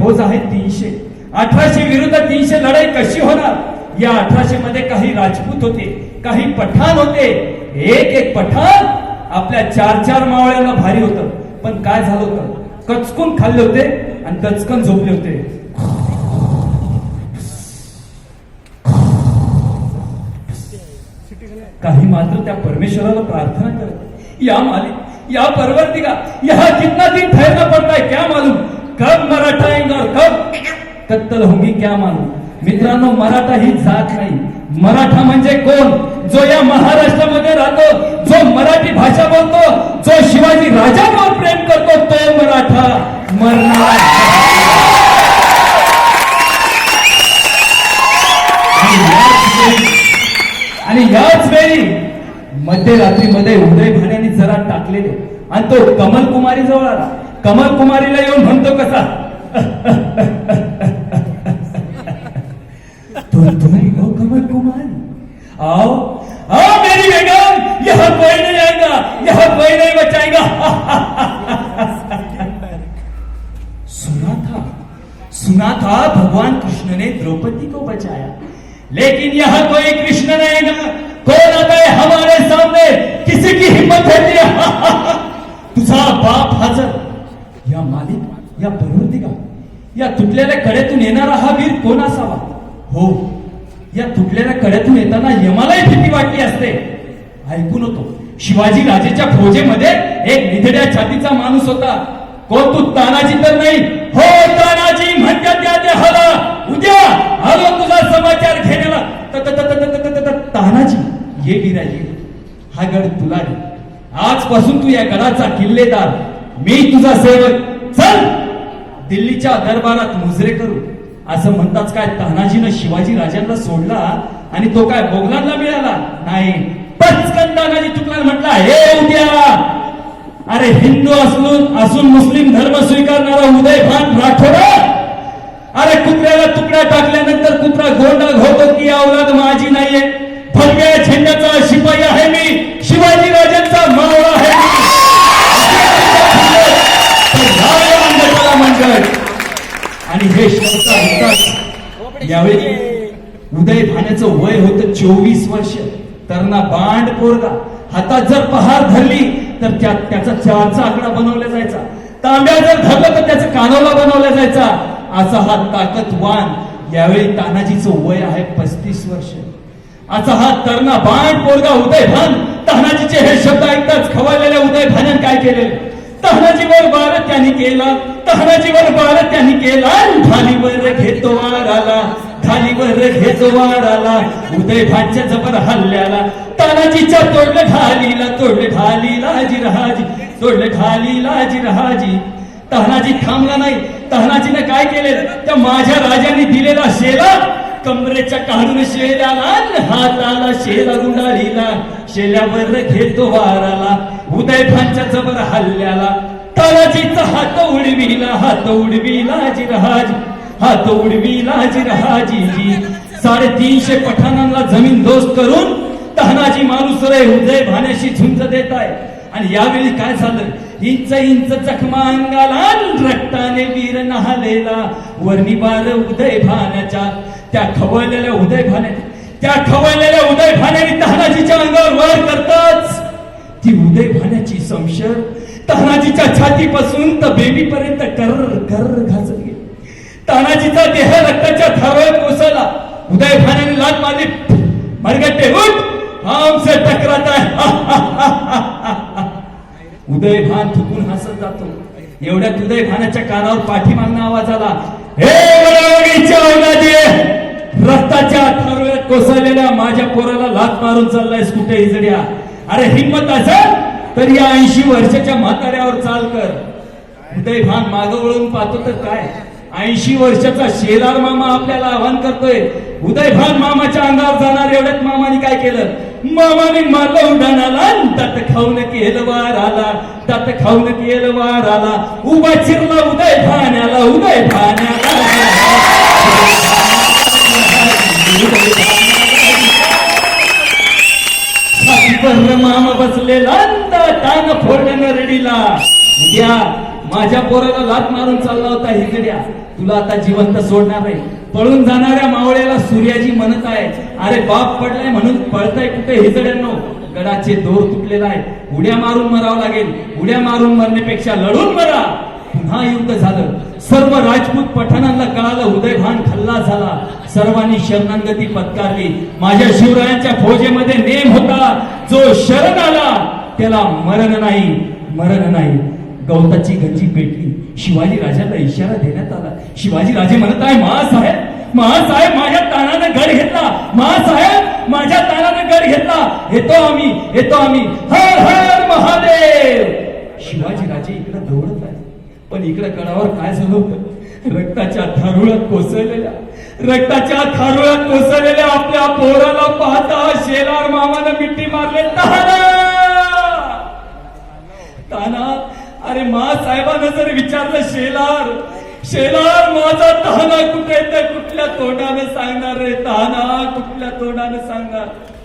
फौज आहे 300. 1800 विरुद्ध 300 लढाई कशी होणार? या 1800 मध्ये काही राजपूत होते, काही पठाण होते. एक एक पठाण आपल्या 4-4 मावळ्यांना भारी होतं. पण काय झालं होतं? कचकून खाल्ले होते आणि दचकन झोपले होते. काही मात्र त्या परमेश्वराला प्रार्थना करत, या मालिक, या परवरदिगा, यहाँ कितना दिन ठहरना पड़ता है क्या मालूम, कब मराठा आएगा, कब कत्तल होंगी क्या मालूम. मित्रांनो, मराठा ही जात नाही. मराठा म्हणजे कोण? जो या महाराष्ट्रामध्ये राहतो, जो मराठी भाषा बोलतो, जो शिवाजी राजांवर प्रेम करतो, तो मराठा मरणार. आणि याच वेळी मध्यरात्रीमध्ये उदय भाण्याने जरा टाकलेले आणि तो कमल कुमारी जवळ आला. कमल कुमारीला येऊन म्हणतो कसा, तुम्ही हो कमल कुमारी, आओ आओ मेरी बेगम, यहाँ कोई नहीं आएगा, यहाँ कोई नहीं बचाएगा. सुना था भगवान कृष्ण ने द्रौपदी को बचाया, लेकिन यहाँ कोई कृष्ण नहीं ना. कौन आता है हमारे सामने? किसी की हिम्मत है? तुझा बाप हजर. या मालिक, या परवरदिगा, या तुटलेल्या कड्यातून येणारा हा वीर कोण असावा? हो, या तुटलेल्या कड्यातून येताना यमालाही भीती वाटली असते. ऐकून होतो, शिवाजी राजेच्या फौजेमध्ये एक निधड्या छातीचा माणूस होता. कोण? तू तानाजी तर नाही? हो, तानाजी म्हणतात त्या हला. उद्या आलो तुझा समाचार घेण्याला. तानाजी, ये गिराजी, हा गड तुला रे. आजपासून तू या गडाचा किल्लेदार, मी तुझा सेवक. चल दिल्लीच्या दरबारात मुजरे करू. असं म्हणताच काय तानाजीनं शिवाजी राजांना सोडला आणि तो काय मोगलांना मिळाला नाही. पचकन तानाजी चुकला, म्हटला, हे उद्या, अरे हिंदू असून मुस्लिम धर्म स्वीकारणारा उदयभान राठोड, अरे कुत्र्याला तुकडा टाकल्यानंतर कुत्रा गोंडा घोळतो की औलाद माझी नाहीये. भगव्या झेंड्याचा शिपाई आहे मी, शिवाजी राजांचा मावळा आहे मंडळ. आणि हे शब्द यावेळी उदय भाण्याचं वय होतं 24 वर्ष. तरणा बांड पोरगा, हातात जर पहार धरली तर त्याचा 4चा आकडा बनवला जायचा. तांब्या जर धरलं तर त्याचा कानोला बनवला जायचा. असा हा ताकदवान. यावेळी तानाजीचं वय आहे 35 वर्ष. असा हा तरणा बाण पोरगा उदयभान. तानाजीचे हे शब्द ऐकताच खवळलेल्या उदयभानाने काय केले? तानाजीवर वार त्यांनी केला, तानाजीवर वार त्यांनी केला. ढालीवर घेतो वार आला, ढालीवर घेतो वार आला. उदयभानच्या जबर हल्ल्याला तानाजीच्या तोडलं ढालीला, तोडलं ढालीला जिरहाजी, तोडलं ढालीला जिरहाजी. तानाजी थांबला नाही. तानाजीने काय केले? त्या माझ्या राजांनी दिलेला शेला कमरेच्या काढून शेल्याला, हाताला शेला गुंडाळीला. शेल्यावर घेतो वाराला, उदयभानच्या जबर हल्ल्याला. तानाजीचा हात उडविला, हात उडविला जिरहाजी, हात उडविला जिरहाजी. 350 पठाणांना जमीन दोस्त करून तानाजी माणूस रे उदयभानाशी झुंज देत आहे. आणि यावेळी काय झालं? इंच इंच जखमा अंगाला, रक्ताने वीर नहालेला. वर्णिबार उदयभानाच्या त्या खवळलेल्या उदयभानाने तानाजीच्या अंगावर वार करताच ती उदयभानाची संशय तानाजीच्या छातीपासून तर बेबीपर्यंत कर कर घासत गेली. तानाजीचा देह रक्ताच्या धारावर कोसळला. उदयभानाने लात मारली, मरगट्टे उठ, हमसे टकराता है. उदयभान थुकून हसत जातो. एवढ्यात उदयभानाच्या कानावर पाठीमागणं आवाज आला, हे वडावडीच्या औलादी, रक्ताच्या थारोळ्यात कोसळलेल्या माझ्या पोराला लात मारून चाललायस कुठे इजड्या? अरे हिम्मत असेल तर या 80 वर्षाच्या म्हाताऱ्यावर चाल कर. उदयभान मागं वळून पाहतो तर काय, 80 वर्षाचा शेलार मामा आपल्याला आवाहन करतोय. उदयभान मामाच्या अंगावर जाणार. एवढ्यात मामाने काय केलं? मामाने मारलं उडाणाला, दात खाऊन केलं वार आला, दात खाऊन केलं वार आला. उभा चिरला उदयभाण्याला, उदयभाण्याला. मामा बसलेला, तान फोडलं रडीला. उद्या माझ्या पोराला लात मारून चालला होता हिजड्या, तुला आता जिवंत सोडणार नाही. पळून जाणाऱ्या मावळ्याला सूर्याजी म्हणत आहे, अरे बाप पडलाय म्हणून पळताय कुठे हिजड्यांनो? गडाचे दोर तुटलेला आहे, उड्या मारून मरावं लागेल. उड्या मारून मरण्यापेक्षा लढून मरा. पुन्हा युद्ध झालं. सर्व राजपूत पठाणांना कळालं उदयभान खल्लास झाला. सर्वांनी शरणागती पत्कारली. माझ्या शिवरायांच्या फौजेमध्ये नेम होता, जो शरण आला त्याला मरण नाही, मरण नाही. गवताची गंजी पेटली. शिवाजी राजाला इशारा देण्यात आला. शिवाजी राजे म्हणत आहे, महासाहेब महासाहेब माझ्या तानानं गड घेतला, महासाहेब माझ्या तानानं गड घेतला, येतो आम्ही, येतो आम्ही, हर हर महादेव. शिवाजी राजे इकडे दौडत आहे, पण इकडे कडावर काय झालं होतं? रक्ताच्या थारुळात कोसळलेल्या, रक्ताच्या थारुळात कोसळलेल्या आपल्या पोराला पाहता शेलार मामानं मिठी मारले. ताना, अरे साहेबांना जर विचारलं, शेलार शेलार माझा ताना कुठे, तर कुठल्या तोंडाने सांगणार रे? ताना कुठल्या तोंडाने सांगणार?